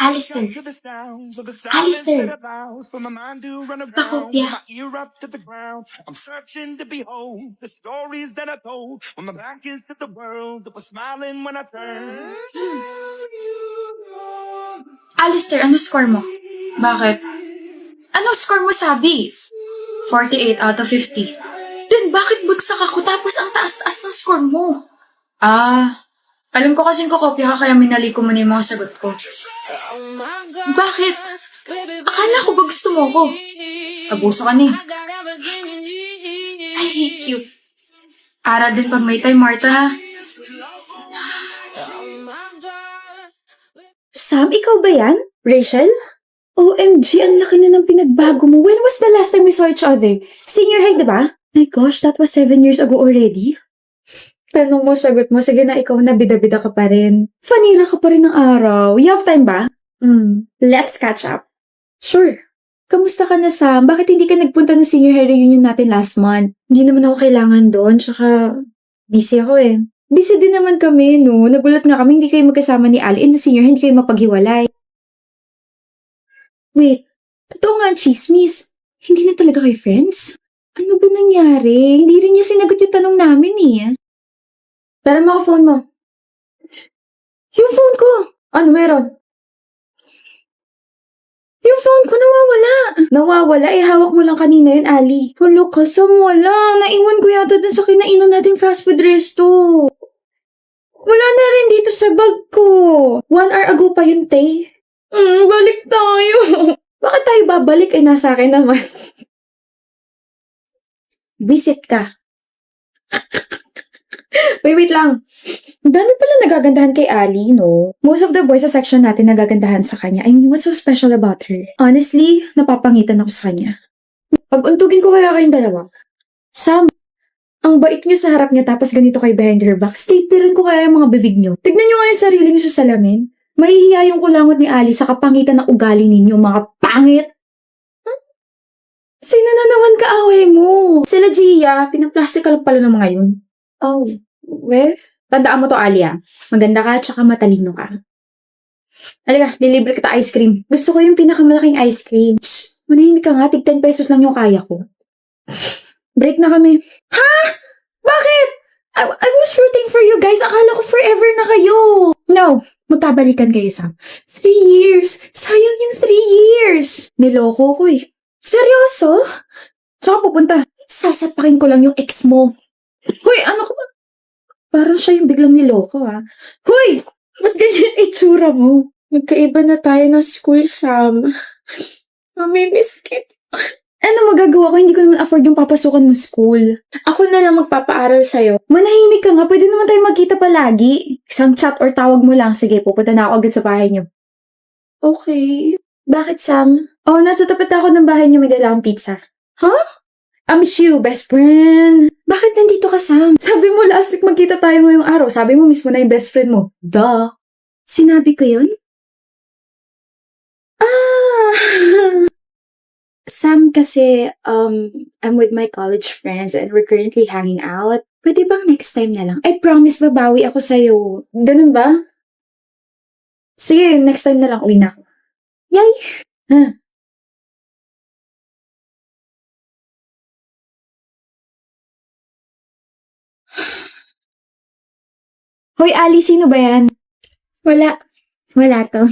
Alistair. Alistair. Pakopya. I'm searching to behold the stories that I told when my back is to the world that was smiling when I turned. Alistair, ano score mo? Bakit? Ano score mo, sabi? 48 out of 50. Then bakit bagsak ako tapos ang taas-taas ng score mo? Alam ko kasing kokopya ka kaya minali ko muna yung mga sagot ko. Bakit? Akala ko ba gusto mo ko? Abuso ka ni. I hate you. Aral din pag may time, Martha, ha? Sam, ikaw ba yan? Rachel? OMG, ang laki na ng pinagbago mo. When was the last time we saw each other? Senior high, diba? My gosh, that was 7 years ago already. Tanong mo, sagot mo. Sige na, ikaw na bida-bida ka pa rin. Fanira ka pa rin ng araw. You have time ba? Let's catch up. Sure. Kamusta ka na, Sam? Bakit hindi ka nagpunta ng senior high reunion natin last month? Hindi naman ako kailangan doon, tsaka busy ako eh. Busy din naman kami, no? Nagulat nga kami, hindi kayo magkasama ni Ali in the senior high, hindi kayo mapaghiwalay. Wait, totoo nga ang chismis. Hindi na talaga kayo friends? Ano ba nangyari? Hindi rin niya sinagot yung tanong namin eh. Pero mo phone mo. Yung phone ko! Ano meron? Yung phone ko nawawala. Nawawala? Hawak mo lang kanina yun, Ali. Hulo ka, Sam, wala. Naiwan ko yata dun sa kinainan nating fast food resto. Wala na rin dito sa bag ko. 1 hour ago pa yun, te. Balik tayo. Bakit tayo babalik? Nasa akin naman. Visit ka. Wait lang. Ang dami pala nagagandahan kay Ali, no? Most of the boys sa section natin nagagandahan sa kanya. I mean, what's so special about her? Honestly, napapangitan ako sa kanya. Pag-untugin ko kaya kayong dalawa. Sam, ang bait niyo sa harap niya tapos ganito kay behind her back. Staplerin ko kaya yung mga bibig niyo. Tignan niyo nga yung sarili niyo sa salamin. Mahihiya yung kulangot ni Ali sa kapangitan ng ugali ninyo, mga pangit. Sino na naman kaaway mo? Sila Gia, pinaplastikal pala ng mga yun. Oh, well, tandaan mo to, Alia. Maganda ka, tsaka matalino ka. Halika, lilibre kita ice cream. Gusto ko yung pinakamalaking ice cream. Shh, manahimik ka nga, tig 10 pesos lang yung kaya ko. Break na kami. Ha? Bakit? I was rooting for you guys. Akala ko forever na kayo. No, magkabalikan kayo, Sam. 3 years. Sayang yung 3 years. Niloko ko eh. Seryoso? Saan pupunta? Sasapakin ko lang yung ex mo. Hoy, ano ka ba? Parang siya yung biglang niloko, ha? Hoy! Ba't ganyan itsura mo? Magkaiba na tayo ng school, Sam. Mamimiss kita. Ano magagawa ko? Hindi ko naman afford yung papasukan mo school. Ako na lang magpapaaral sa'yo. Manahimik ka nga. Pwede naman tayo magkita palagi. Isang chat or tawag mo lang. Sige, pupunta na ako agad sa bahay niyo. Okay. Bakit, Sam? Oh, nasa tapat ako ng bahay niyo. May dala akong pizza. Huh? I miss you, best friend. Bakit nandito ka, Sam? Sabi mo last week magkita tayo ngayong araw. Sabi mo mismo na yung best friend mo. Duh. Sinabi ko yun? Sam, kasi, I'm with my college friends and we're currently hanging out. Pwede bang next time na lang? I promise babawi ako sa'yo. Ganun ba? Sige, next time na lang. Uwi na ako. Yay! Huh. Hoy, Ali, sino ba yan? Wala. Wala to.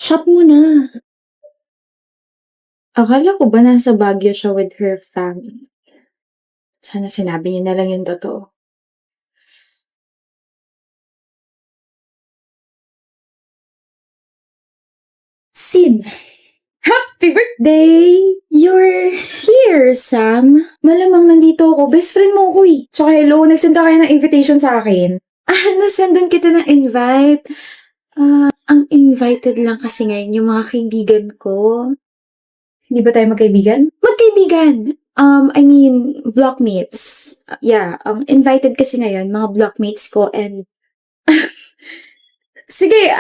Shut mo na. Akala ko ba nasa Baguio siya with her family? Sana sinabi niya na lang yung totoo. Sid! Happy birthday! You're here, Sam. Malamang nandito ako. Best friend mo ko eh. Tsaka hello, nagsend ka kaya ng invitation sa akin. Nasendan kita ng invite. Ang invited lang kasi ngayon yung mga kaibigan ko. Hindi ba tayo magkaibigan? Magkaibigan! I mean, blockmates. Yeah, invited kasi ngayon, mga blockmates ko and... Sige,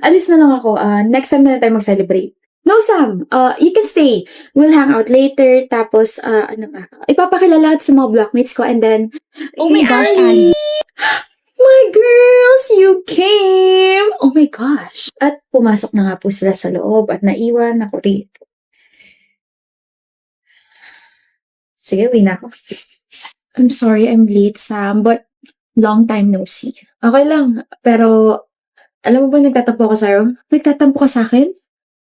alis na lang ako. Next time na tayo mag-celebrate. No, Sam. You can stay. We'll hang out later. Tapos, ano ba? Ipapakilala sa mga blockmates ko and then... Oh my gosh, Ali. My girls, you came! Oh my gosh. At pumasok na nga po sila sa loob at naiwan ako rito. Sige, uwi na ako. I'm sorry I'm late, Sam, but long time no see. Okay lang, pero alam mo ba nagtatampo ko sa'yo? Nagtatampo ka sa akin?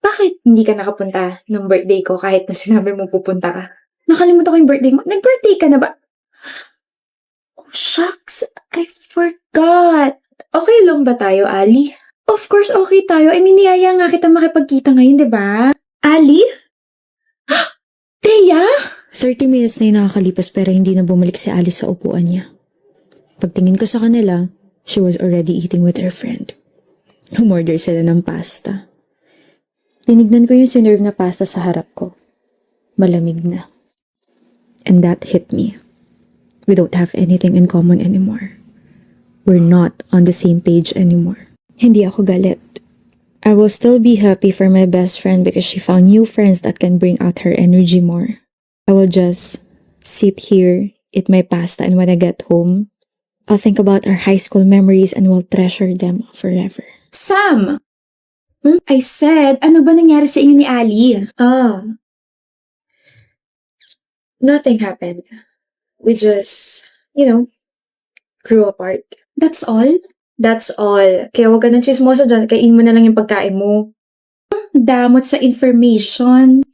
Bakit hindi ka nakapunta nung birthday ko kahit na sinabi mo pupunta ka? Nakalimutan ko yung birthday mo. Nag-birthday ka na ba? Oh, shucks. I forgot. Okay lang ba tayo, Ali? Of course, okay tayo. I mean, niyaya nga kita makipagkita ngayon, di ba? Ali? Teya? 30 minutes na yung nakakalipas pero hindi na bumalik si Alice sa upuan niya. Pagtingin ko sa kanila, she was already eating with her friend. Umorder sila ng pasta. Tinignan ko yung sinerve na pasta sa harap ko. Malamig na. And that hit me. We don't have anything in common anymore. We're not on the same page anymore. Hindi ako galit. I will still be happy for my best friend because she found new friends that can bring out her energy more. I will just sit here, eat my pasta, and when I get home, I'll think about our high school memories and will treasure them forever. Sam! I said, ano ba nangyari sa inyo ni Ali? Nothing happened. We just, grew apart. That's all? That's all. Kaya huwag ka ng chismosa dyan, kain mo na lang yung pagkain mo. Damot sa information.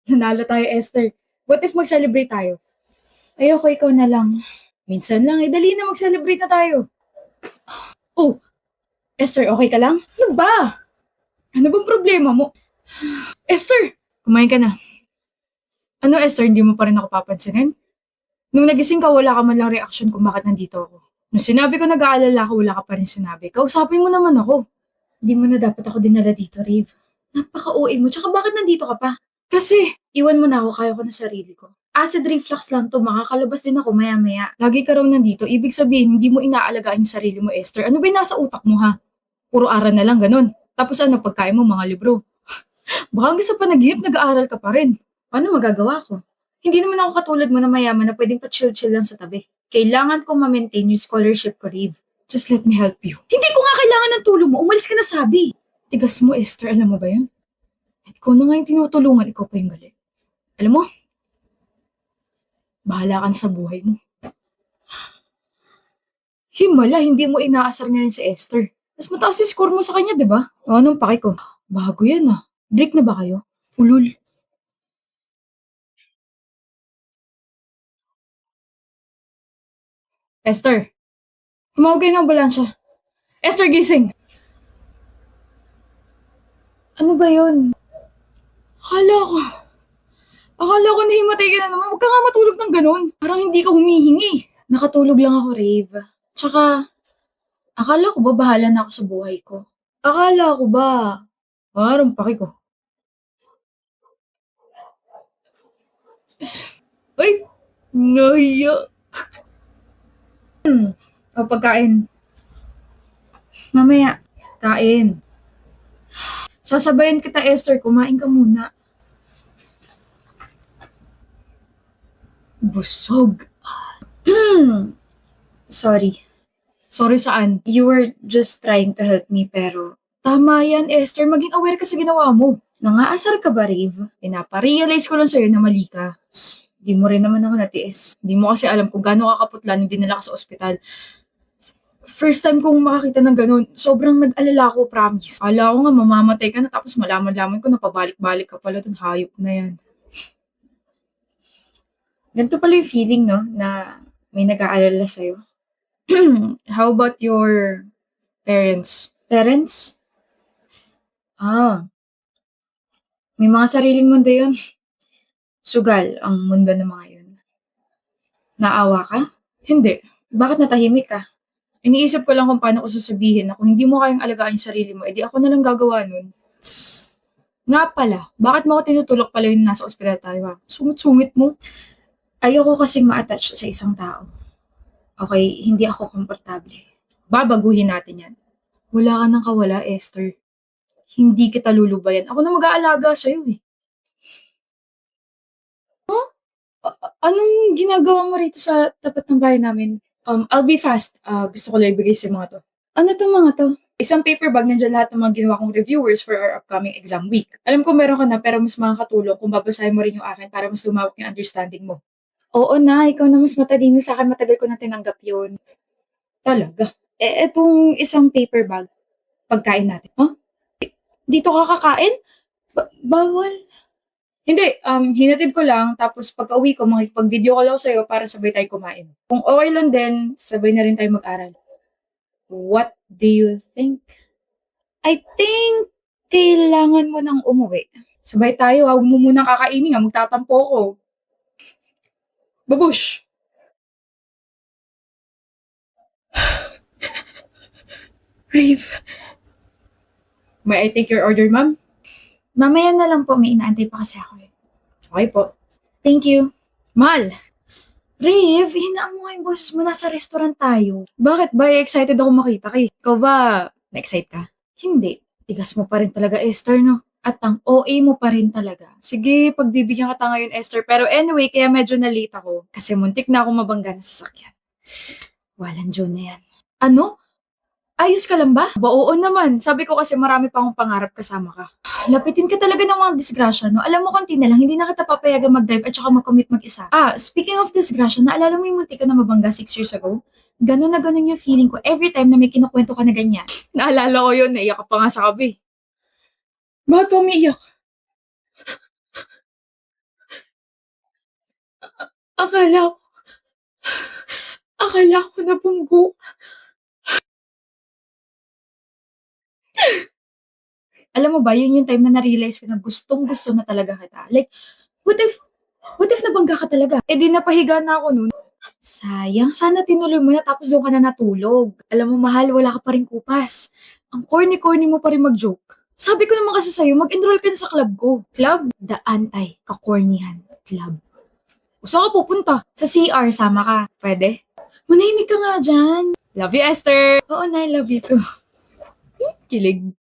Nanalo tayo, Esther. What if mag-celebrate tayo? Ayoko, ikaw na lang. Minsan lang, dali na mag-celebrate na tayo. Oh, Esther, okay ka lang? Ano ba? Ano bang problema mo? Esther, kumain ka na. Ano, Esther, hindi mo pa rin ako papansinin? Nung nagising ka, wala ka man lang reaction kung bakit nandito ako. Nung sinabi ko nag-aalala ka, wala ka pa rin sinabi. Kausapin mo naman ako. Hindi mo na dapat ako dinala dito, Rave. Napaka-OA mo, tsaka bakit nandito ka pa? Kasi, iwan mo na ako, kaya ko na sarili ko. Acid reflux lang to, makakalabas din ako maya-maya. Lagi ka raw nandito, ibig sabihin, hindi mo inaalagaan yung sarili mo, Esther. Ano ba yung nasa utak mo, ha? Puro aral na lang, ganun. Tapos ano, pagkain mo, mga libro. Baka hanggang sa panaginip, nag-aaral ka pa rin. Paano magagawa ko? Hindi naman ako katulad mo na mayaman na pwedeng pa-chill-chill lang sa tabi. Kailangan ko ma-maintain yung scholarship ko, Rave. Just let me help you. Hindi ko nga kailangan ng tulong mo, umalis ka na sabi. Tigas mo, Esther, alam mo ba yun? Ikaw na nga yung tinutulungan, ikaw pa yung galit. Alam mo, bahala ka na sa buhay mo. Himala, hindi mo inaasar ngayon si Esther. Mas mataas yung score mo sa kanya, di ba? O anong paki ko? Bago yan ah. Break na ba kayo? Ulul. Esther, tumawag kayo ng ambulansya. Esther, gising! Ano ba yun? Akala ko nahimatay ka na naman. Huwag ka nga matulog ng ganun. Parang hindi ka humihingi. Nakatulog lang ako, Rave. Tsaka, akala ko ba bahala na ako sa buhay ko? Akala ko ba? Parang paki ko. Ay, nahiya. O, pagkain. Mamaya, kain. Sasabayan kita, Esther. Kumain ka muna. Busog. Sorry. Sorry saan? You were just trying to help me pero tama yan, Esther. Maging aware ka sa ginawa mo. Nangaasar ka ba, Rave? Pinaparealize ko lang sa'yo na mali ka. Di mo rin naman ako natiis. Di mo kasi alam kung gaano kakaputla nung dinala ka sa ospital. First time kong makakita ng ganun, sobrang nag-alala ko, promise. Akala ko nga mamamatay ka na tapos malaman-laman ko na pabalik-balik ka pala dun, hayop na yan. Ganito pala yung feeling, no? Na may nag-aalala sa'yo. How about your parents? Parents? May mga sariling mundo yun. Sugal ang mundo ng mga yun. Naawa ka? Hindi. Bakit natahimik ka? Iniisip ko lang kung paano ko sasabihin na kung hindi mo kayang alagaan yung sarili mo, edi ako na lang gagawa nun. Nga pala, bakit mo ako tinutulok pala yung nasa ospital tayo ha? Sungit-sungit mo. Ayoko kasing ma-attach sa isang tao. Okay, hindi ako komportable. Babaguhin natin yan. Wala ka nang kawala, Esther. Hindi kita lulubayan. Ako na mag-aalaga sa'yo eh. Anong ginagawa mo rito sa tapat ng bahay namin? I'll be fast. Gusto ko lang ibigay sa mga to. Ano to mga to? Isang paper bag, nandiyan lahat ng mga ginawa kong reviewers for our upcoming exam week. Alam ko meron ka na, pero mas makakatulong kung babasahin mo rin yung akin para mas lumawak yung understanding mo. Oo na, ikaw na mas matalino sa akin. Matagal ko na tinanggap yun. Talaga. Etong isang paper bag, pagkain natin. Huh? Dito ka kakain? Bawal. Hindi, hinatid ko lang, tapos pagka-uwi ko, makikipag-video call ako sa'yo para sabay tayo kumain. Kung okay lang din, sabay na rin tayo mag-aral. What do you think? I think kailangan mo nang umuwi. Sabay tayo, huwag mo munang kakainin nga, magtatampo ko. Babush! Rave. May I take your order, ma'am? Mamaya na lang po, may inaantay pa kasi ako eh. Okay po. Thank you. Mal! Rave, hinaan mo nga yung boses mo, nasa restaurant tayo. Bakit ba? Excited ako makita ka eh. Ikaw ba, na-excite ka? Hindi. Tigas mo pa rin talaga, Esther, no? At ang OA mo pa rin talaga. Sige, pagbibigyan ka ngayon, Esther. Pero anyway, kaya medyo na-late ako. Kasi muntik na akong mabangga na sasakyan. Walang June na yan. Ano? Ayos ka lang ba? Oo naman. Sabi ko kasi marami pa akong pangarap kasama ka. Lapitin ka talaga ng mga disgrasya, no? Alam mo, konti na lang, hindi na kita papayagan mag-drive at saka mag-commit mag-isa. Speaking of disgrasya, naalala mo yung munti ka na mabangga 6 years ago? Ganon na ganon yung feeling ko every time na may kinukwento ka na ganyan. Naalala ko yun, naiyak ka pa nga sa kabi. Bakit ka umiiyak? Akala ko nabunggo. Alam mo ba, yun yung time na na-realize ko na gustong-gusto na talaga kita. Like, what if nabangga ka talaga? Eh di napahiga na ako nun. Sayang, sana tinuloy mo na tapos doon ka na natulog. Alam mo, mahal, wala ka pa rin kupas. Ang corny-corny mo pa rin mag-joke. Sabi ko naman kasi sa'yo, mag-enroll ka na sa club ko. Club? The Anti-Kakornihan Club. O, saan ka pupunta? Sa CR, sama ka. Pwede? Manahimik ka nga dyan. Love you, Esther. Oo na, I love you too. Kilig.